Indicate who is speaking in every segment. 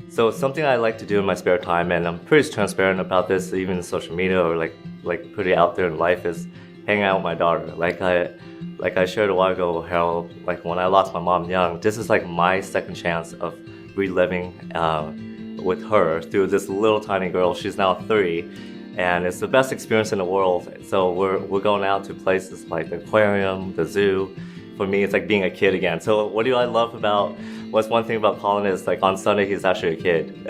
Speaker 1: So something I like to do in my spare time, and I'm pretty transparent about this, even in social media or like pretty out there in life, is hanging out with my daughter. Like I shared a while ago, how like when I lost my mom young, this is like my second chance of reliving with her through this little tiny girl. She's now 3, and it's the best experience in the world. So we're going out to places like the aquarium, the zoo. For me, it's like being a kid again. So what do I love about, what's one thing about Colin is like on Sunday, he's actually a kid.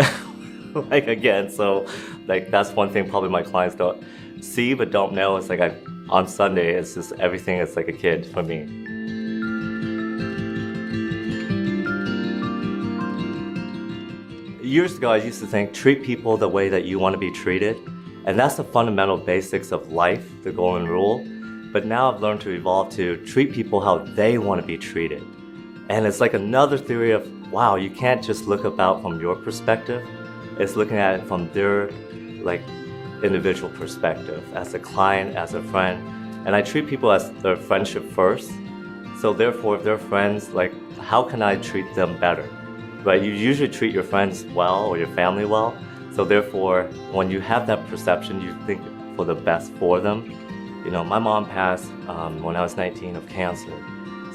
Speaker 1: Like again, so like that's one thing probably my clients don't see but don't know. It's like on Sunday, it's just everything is like a kid for me. Years ago, I used to think, treat people the way that you want to be treated. And that's the fundamental basics of life, the golden rule. But now I've learned to evolve to treat people how they want to be treated. And it's like another theory of, wow, you can't just look about from your perspective. It's looking at it from their like individual perspective, as a client, as a friend. And I treat people as their friendship first. So therefore, if they're friends, like how can I treat them better? Right? You usually treat your friends well or your family well. So therefore, when you have that perception, you think for the best for them. You know, my mom passed when I was 19 of cancer.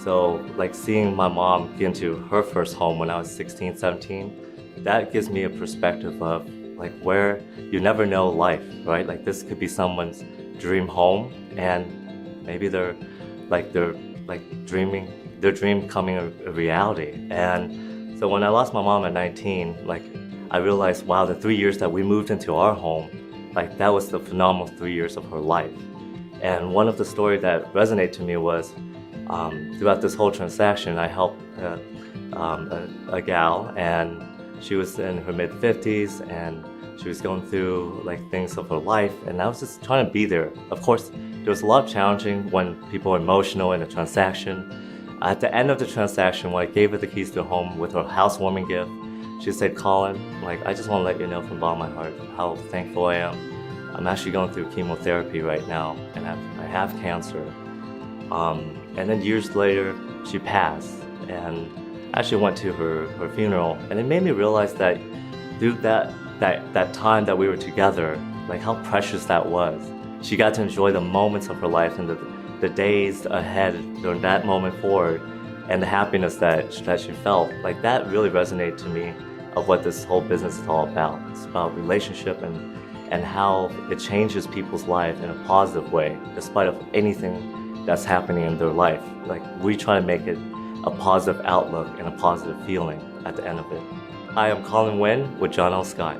Speaker 1: So like seeing my mom get into her first home when I was 16, 17, that gives me a perspective of like where you never know life, right? Like this could be someone's dream home, and maybe they're dreaming, their dream coming a reality. And so when I lost my mom at 19, like I realized, wow, the 3 years that we moved into our home, like that was the phenomenal 3 years of her life. And one of the stories that resonated to me was throughout this whole transaction, I helped a gal, and she was in her mid-50s, and she was going through like things of her life, and I was just trying to be there. Of course, there was a lot of challenging when people are emotional in a transaction. At the end of the transaction, when I gave her the keys to her home with her housewarming gift, she said, Colin, like I just want to let you know from the bottom of my heart how thankful I am. I'm actually going through chemotherapy right now, and I have cancer. And then years later, she passed, and I actually went to her funeral, and it made me realize that through that time that we were together, like how precious that was. She got to enjoy the moments of her life and the days ahead during that moment forward, and the happiness that she felt. Like that really resonated to me of what this whole business is all about. It's about relationship and how it changes people's life in a positive way, despite of anything that's happening in their life. Like we try to make it a positive outlook and a positive feeling at the end of it. Hi, I'm Colin Nguyen with John L. Scott.